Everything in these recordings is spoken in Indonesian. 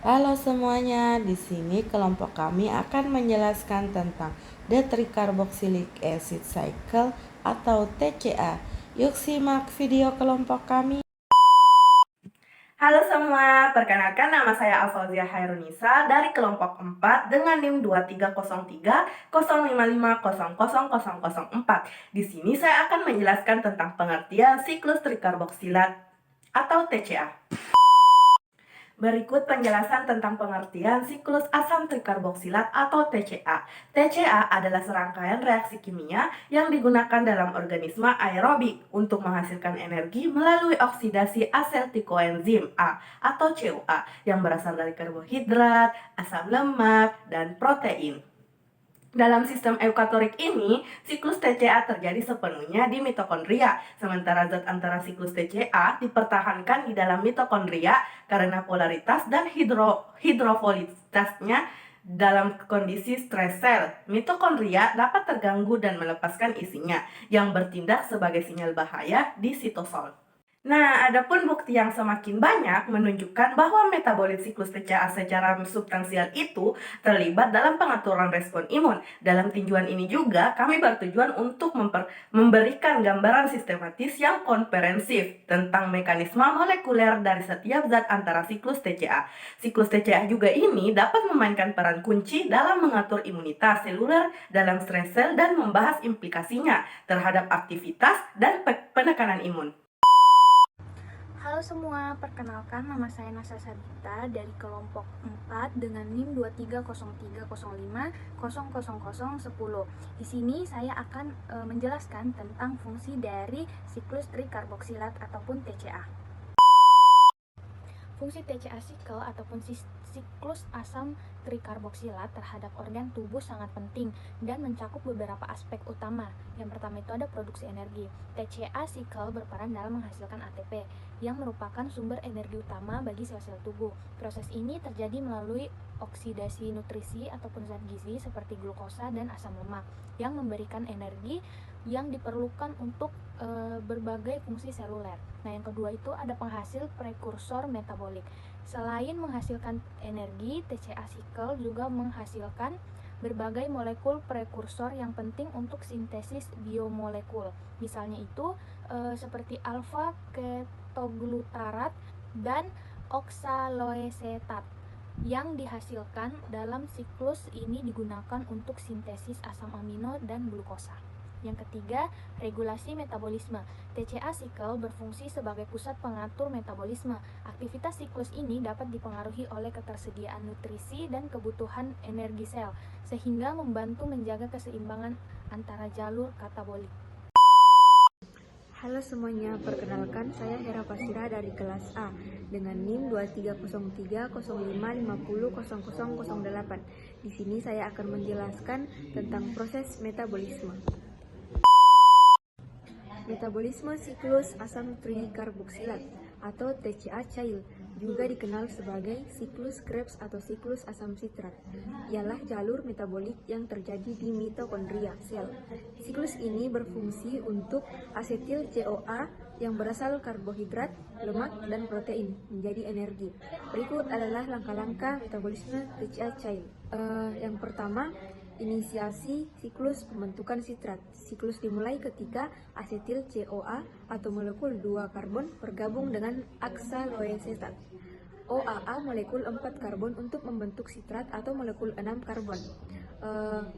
Halo semuanya, di sini kelompok kami akan menjelaskan tentang the tricarboxylic acid cycle atau TCA. Yuk simak video kelompok kami. Halo semua, perkenalkan nama saya Alfauzia Hairunisa dari kelompok 4 dengan NIM 230305500004. Di sini saya akan menjelaskan tentang pengertian siklus trikarboksilat atau TCA. Berikut penjelasan tentang pengertian siklus asam trikarboksilat atau TCA. TCA adalah serangkaian reaksi kimia yang digunakan dalam organisme aerobik untuk menghasilkan energi melalui oksidasi asetikoenzim A atau CoA yang berasal dari karbohidrat, asam lemak, dan protein. Dalam sistem eukatorik ini, siklus TCA terjadi sepenuhnya di mitokondria, sementara zat antara siklus TCA dipertahankan di dalam mitokondria karena polaritas dan hidrofilitasnya dalam kondisi stres sel. Mitokondria dapat terganggu dan melepaskan isinya, yang bertindak sebagai sinyal bahaya di sitosol. Nah, adapun bukti yang semakin banyak menunjukkan bahwa metabolit siklus TCA secara substansial itu terlibat dalam pengaturan respon imun. Dalam tinjauan ini juga, kami bertujuan untuk memberikan gambaran sistematis yang komprehensif tentang mekanisme molekuler dari setiap zat antara siklus TCA. Siklus TCA juga ini dapat memainkan peran kunci dalam mengatur imunitas seluler dalam stres sel dan membahas implikasinya terhadap aktivitas dan penekanan imun. Halo semua, perkenalkan nama saya Nasa Sabita dari kelompok 4 dengan NIM 230305000010. Di sini saya akan menjelaskan tentang fungsi dari siklus trikarboksilat ataupun TCA. Fungsi TCA cycle ataupun siklus asam trikarboksilat terhadap organ tubuh sangat penting dan mencakup beberapa aspek utama. Yang pertama itu ada produksi energi. TCA cycle berperan dalam menghasilkan ATP yang merupakan sumber energi utama bagi sel-sel tubuh. Proses ini terjadi melalui oksidasi nutrisi ataupun zat gizi seperti glukosa dan asam lemak yang memberikan energi yang diperlukan untuk berbagai fungsi seluler. Nah, yang kedua itu ada penghasil prekursor metabolik. Selain menghasilkan energi, TCA cycle juga menghasilkan berbagai molekul prekursor yang penting untuk sintesis biomolekul. Misalnya itu seperti alfa ketoglutarat dan oksaloesetat yang dihasilkan dalam siklus ini digunakan untuk sintesis asam amino dan glukosa. Yang ketiga, regulasi metabolisme. TCA cycle berfungsi sebagai pusat pengatur metabolisme. Aktivitas siklus ini dapat dipengaruhi oleh ketersediaan nutrisi dan kebutuhan energi sel, sehingga membantu menjaga keseimbangan antara jalur katabolik. Halo semuanya, perkenalkan saya Hera Pasira dari kelas A dengan NIM 230305500008. Di sini saya akan menjelaskan tentang proses metabolisme. Metabolisme siklus asam trikarboksilat atau TCA cair juga dikenal sebagai siklus Krebs atau siklus asam sitrat. Ialah jalur metabolik yang terjadi di mitokondria sel. Siklus ini berfungsi untuk asetil CoA yang berasal karbohidrat, lemak, dan protein menjadi energi. Berikut adalah langkah-langkah metabolisme TCA cair. Yang pertama, inisiasi siklus pembentukan sitrat. Siklus dimulai ketika asetil CoA atau molekul 2 karbon bergabung dengan oksaloesetat OAA molekul 4 karbon untuk membentuk sitrat atau molekul 6 karbon.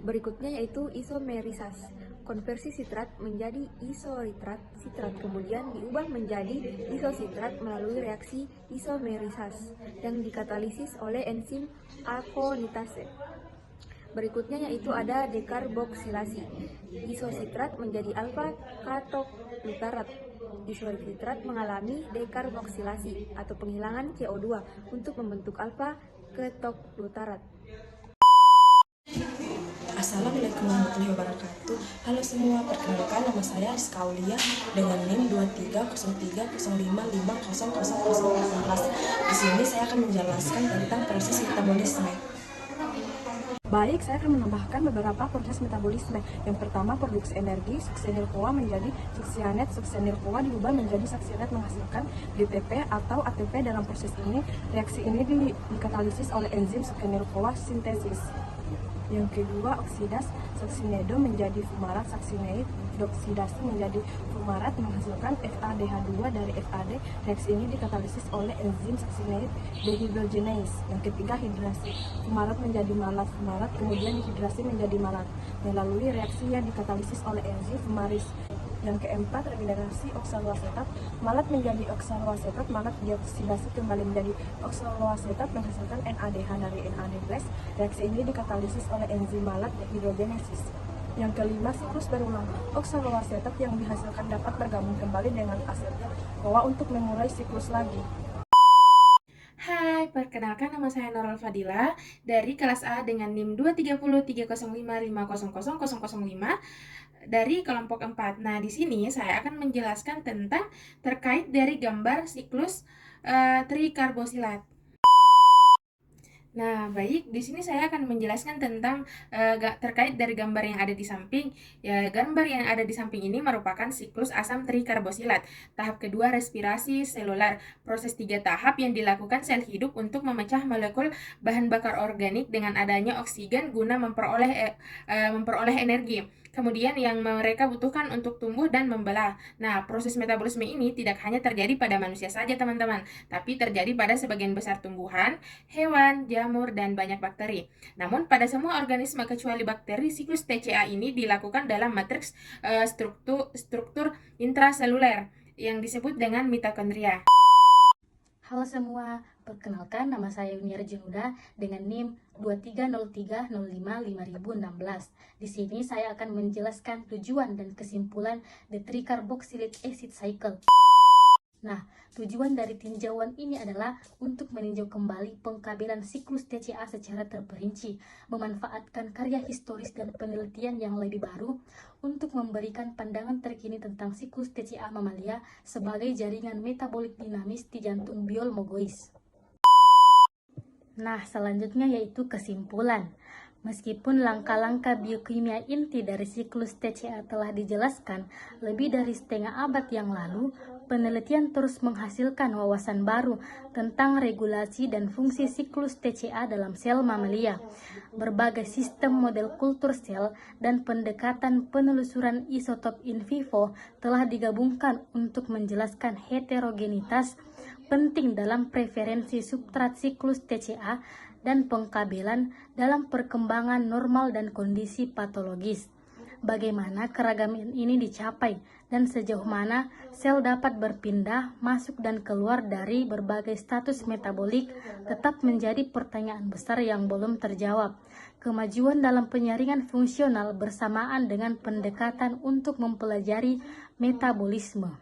Berikutnya yaitu isomerisas. Konversi sitrat menjadi isoritrat sitrat kemudian diubah menjadi isositrat melalui reaksi isomerisas yang dikatalisis oleh enzim akonitase. Berikutnya yaitu ada dekarboksilasi. Isositrat menjadi alfa ketoglutarat. Isositrat mengalami dekarboksilasi atau penghilangan CO2 untuk membentuk alfa ketoglutarat. Assalamualaikum warahmatullahi wabarakatuh. Halo semua, perkenalkan nama saya Rizka Aulia dengan NIM 230305500011. Di sini saya akan menjelaskan tentang proses metabolisme. Baik, saya akan menambahkan beberapa proses metabolisme. Yang pertama, produksi energi, suksenil-CoA menjadi suksianet, suksenil-CoA diubah menjadi suksianet menghasilkan DTP atau ATP. Dalam proses ini, reaksi ini dikatalisis oleh enzim suksenil-CoA sintesis. Yang kedua, oksidas, suksinedo menjadi fumarat, suksineid, dioksidasi menjadi fumarat menghasilkan FADH2 dari FAD. Reaksi ini dikatalisis oleh enzim suksineid dehydrogenase. Yang ketiga, hidrasi, fumarat menjadi malat fumarat, kemudian dihidrasi menjadi malat melalui reaksi yang dikatalisis oleh enzim fumaris. Yang keempat, regenerasi oksaloasetat, malat menjadi oksaloasetat, malat dioksidasi kembali menjadi oksaloasetat menghasilkan NADH dari NAD+. Reaksi ini dikatalisis oleh enzim malat dehydrogenesis. Yang kelima, siklus berulang. Oksaloasetat yang dihasilkan dapat bergabung kembali dengan asetil CoA untuk memulai siklus lagi. Hai, perkenalkan nama saya Nurul Fadila dari kelas A dengan NIM 2303055000005 dari kelompok 4. Nah, di sini saya akan menjelaskan tentang terkait dari gambar siklus trikarbosilat. Nah, baik, di sini saya akan menjelaskan tentang terkait dari gambar yang ada di samping. Ya, gambar yang ada di samping ini merupakan siklus asam trikarbosilat. Tahap kedua, respirasi seluler. Proses 3 tahap yang dilakukan sel hidup untuk memecah molekul bahan bakar organik dengan adanya oksigen guna memperoleh energi. Kemudian yang mereka butuhkan untuk tumbuh dan membelah. Nah, proses metabolisme ini tidak hanya terjadi pada manusia saja, teman-teman, tapi terjadi pada sebagian besar tumbuhan, hewan, jamur, dan banyak bakteri. Namun, pada semua organisme kecuali bakteri, siklus TCA ini dilakukan dalam matriks struktur intraseluler yang disebut dengan mitokondria. Halo semua, perkenalkan nama saya Yuniar Junuda dengan NIM 230305516. Di sini saya akan menjelaskan tujuan dan kesimpulan the tricarboxylate acid cycle. Nah, tujuan dari tinjauan ini adalah untuk meninjau kembali pengkabelan siklus TCA secara terperinci, memanfaatkan karya historis dan penelitian yang lebih baru untuk memberikan pandangan terkini tentang siklus TCA mamalia sebagai jaringan metabolik dinamis di jantung biolmogois. Nah, selanjutnya yaitu kesimpulan. Meskipun langkah-langkah biokimia inti dari siklus TCA telah dijelaskan lebih dari setengah abad yang lalu, penelitian terus menghasilkan wawasan baru tentang regulasi dan fungsi siklus TCA dalam sel mamalia. Berbagai sistem model kultur sel dan pendekatan penelusuran isotop in vivo telah digabungkan untuk menjelaskan heterogenitas penting dalam preferensi substrat siklus TCA dan pengkabelan dalam perkembangan normal dan kondisi patologis. Bagaimana keragaman ini dicapai dan sejauh mana sel dapat berpindah, masuk dan keluar dari berbagai status metabolik tetap menjadi pertanyaan besar yang belum terjawab. Kemajuan dalam penyaringan fungsional bersamaan dengan pendekatan untuk mempelajari metabolisme.